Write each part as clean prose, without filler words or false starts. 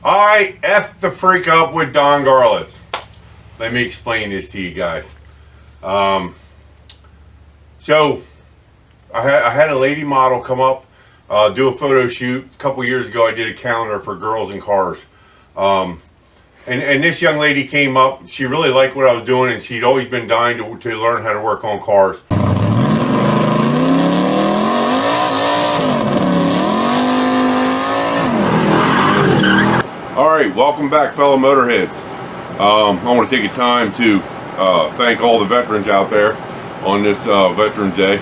I effed the freak up with Don Garlits. Let me explain this to you guys. So I had a lady model come up, do a photo shoot. A couple years ago, I did a calendar for girls in cars. And this young lady came up. She really liked what I was doing, and she'd always been dying to learn how to work on cars. All right, welcome back, fellow motorheads. I want to take a time to thank all the veterans out there on this Veterans Day.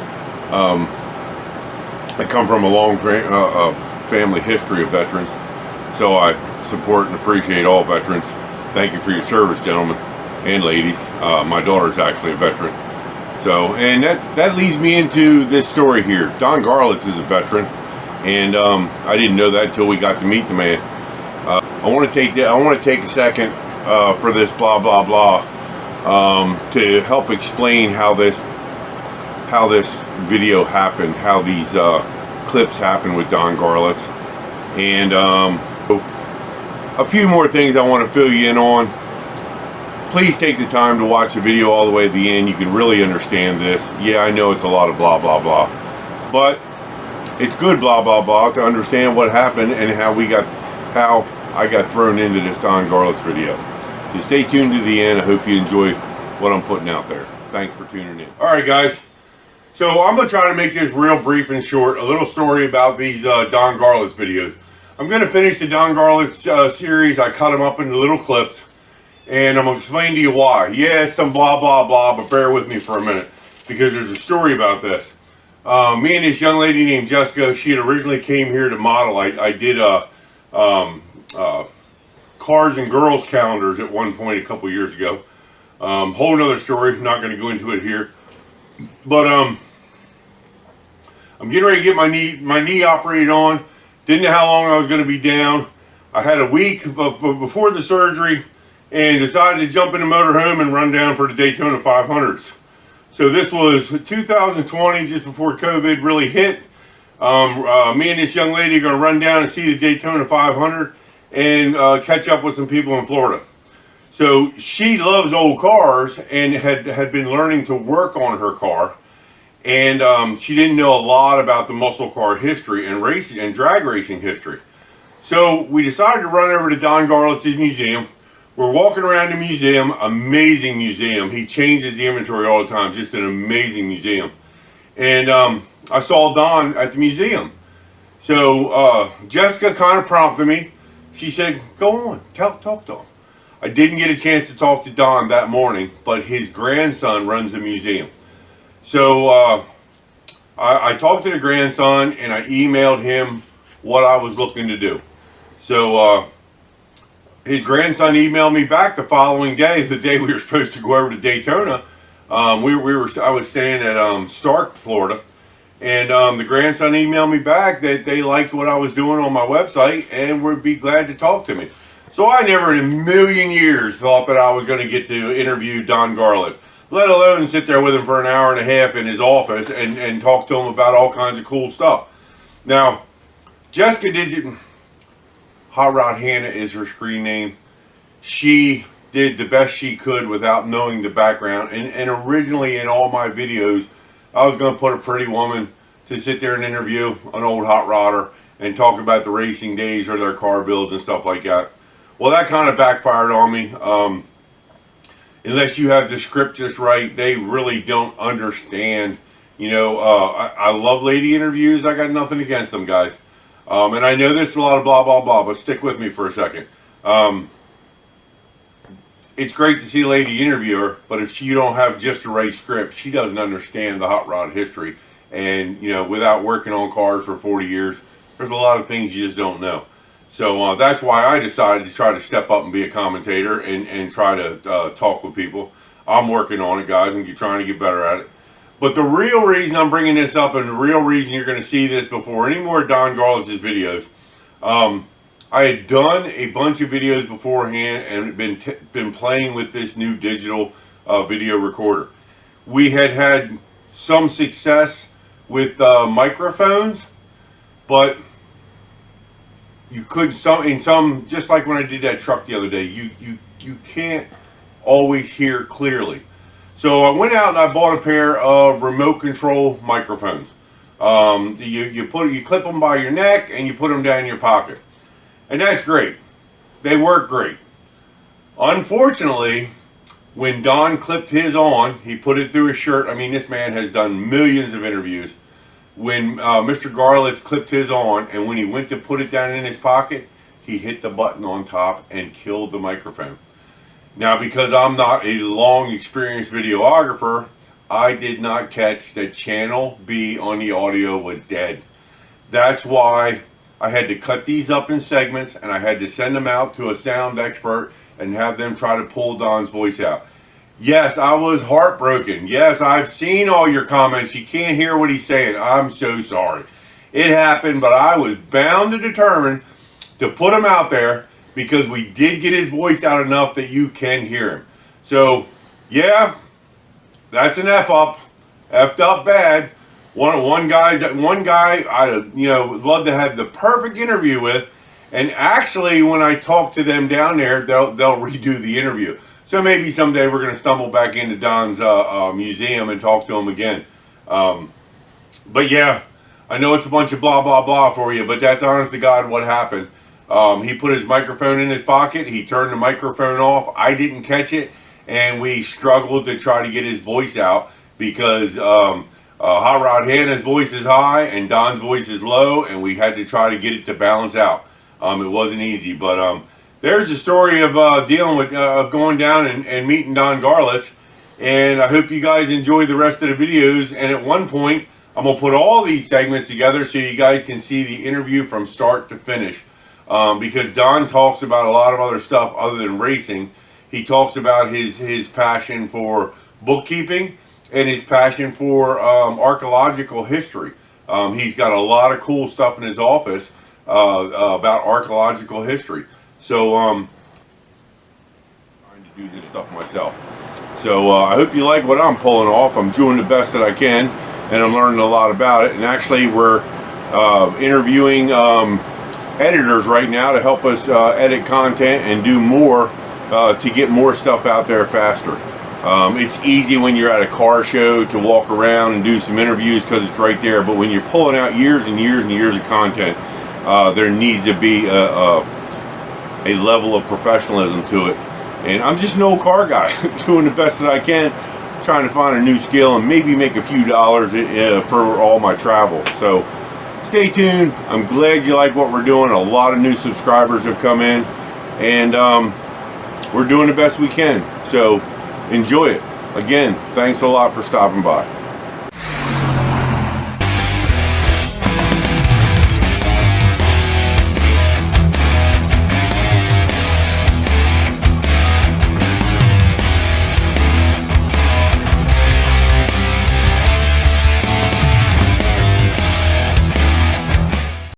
I come from a long family history of veterans, so I support and appreciate all veterans. Thank you for your service, gentlemen and ladies. My daughter's actually a veteran. So, and that leads me into this story here. Don Garlits is a veteran, and I didn't know that until we got to meet the man. I want to take a second for this blah blah blah to help explain how this video happened, how these clips happened with Don Garlits, and a few more things I want to fill you in on. Please take the time to watch the video all the way to the end. You can really understand this. Yeah, I know it's a lot of blah blah blah, but it's good blah blah blah to understand what happened and how I got thrown into this Don Garlits video. So stay tuned to the end. I hope you enjoy what I'm putting out there. Thanks for tuning in. Alright guys, so I'm going to try to make this real brief and short. A little story about these Don Garlits videos. I'm going to finish the Don Garlits series. I cut them up into little clips, and I'm going to explain to you why. Yeah, it's some blah blah blah, but bear with me for a minute, because there's a story about this. Me and this young lady named Jessica, she had originally came here to model. I did cars and girls calendars at one point a couple years ago. Whole nother story, not going to go into it here, but I'm getting ready to get my knee operated on. Didn't know how long I was going to be down. I had a week before the surgery and decided to jump in the motorhome and run down for the Daytona 500s. So this was 2020, just before COVID really hit. Me and this young lady are going to run down and see the Daytona 500 and catch up with some people in Florida. So she loves old cars and had been learning to work on her car, and she didn't know a lot about the muscle car history and racing and drag racing history. So we decided to run over to Don Garlits' museum. We're walking around the museum, amazing museum. He changes the inventory all the time, just an amazing museum. And I saw Don at the museum. So Jessica kind of prompted me. She said, go on, talk to him. I didn't get a chance to talk to Don that morning, but his grandson runs the museum. So I talked to the grandson and I emailed him what I was looking to do. So his grandson emailed me back the following day, the day we were supposed to go over to Daytona. I was staying at Stark, Florida, and the grandson emailed me back that they liked what I was doing on my website and would be glad to talk to me. So I never in a million years thought that I was going to get to interview Don Garlits, let alone sit there with him for an hour and a half in his office and talk to him about all kinds of cool stuff. Now, Jessica Hot Rod Hannah is her screen name. She did the best she could without knowing the background. And originally in all my videos, I was going to put a pretty woman to sit there and interview an old hot rodder and talk about the racing days or their car builds and stuff like that. Well, that kind of backfired on me. Unless you have the script just right, they really don't understand. You know, I love lady interviews. I got nothing against them, guys. And I know this is a lot of blah, blah, blah, but stick with me for a second. It's great to see a lady interviewer, but if you don't have just the right script, she doesn't understand the hot rod history. And, you know, without working on cars for 40 years, there's a lot of things you just don't know. So that's why I decided to try to step up and be a commentator and try to talk with people. I'm working on it, guys, and trying to get better at it. But the real reason I'm bringing this up, and the real reason you're going to see this before any more Don Garlits' videos, I had done a bunch of videos beforehand and been playing with this new digital video recorder. We had some success with microphones, but you could in some just like when I did that truck the other day, you can't always hear clearly. So I went out and I bought a pair of remote control microphones. You clip them by your neck and you put them down in your pocket, and that's great. They work great. Unfortunately, when Don clipped his on, he put it through his shirt. I mean, this man has done millions of interviews. When Mr. Garlits clipped his on, and when he went to put it down in his pocket, he hit the button on top and killed the microphone. Now, because I'm not a long experienced videographer, I did not catch that channel B on the audio was dead. That's why I had to cut these up in segments, and I had to send them out to a sound expert and have them try to pull Don's voice out. Yes, I was heartbroken. Yes, I've seen all your comments. You can't hear what he's saying. I'm so sorry. It happened, but I was bound to determine to put him out there because we did get his voice out enough that you can hear him. So, yeah, that's an F up. F'd up bad. One guy I would love to have the perfect interview with, and actually when I talk to them down there, they'll redo the interview. So maybe someday we're going to stumble back into Don's museum and talk to him again. But yeah, I know it's a bunch of blah blah blah for you, but that's honest to God what happened. He put his microphone in his pocket. He turned the microphone off. I didn't catch it, and we struggled to try to get his voice out because Hot Rod Hannah's voice is high and Don's voice is low, and we had to try to get it to balance out. It wasn't easy, but there's the story of dealing with going down and meeting Don Garlits, and I hope you guys enjoy the rest of the videos. And at one point, I'm gonna put all these segments together so you guys can see the interview from start to finish. Because Don talks about a lot of other stuff other than racing. He talks about his passion for bookkeeping and his passion for archaeological history. He's got a lot of cool stuff in his office about archaeological history. So I'm trying to do this stuff myself. So I hope you like what I'm pulling off. I'm doing the best that I can, and I'm learning a lot about it. And actually, we're interviewing editors right now to help us edit content and do more to get more stuff out there faster. It's easy when you're at a car show to walk around and do some interviews because it's right there, but when you're pulling out years and years and years of content, there needs to be a level of professionalism to it. And I'm just an old car guy doing the best that I can, trying to find a new skill and maybe make a few dollars for all my travel. So stay tuned. I'm glad you like what we're doing. A lot of new subscribers have come in, and we're doing the best we can. So enjoy it. Again, thanks a lot for stopping by.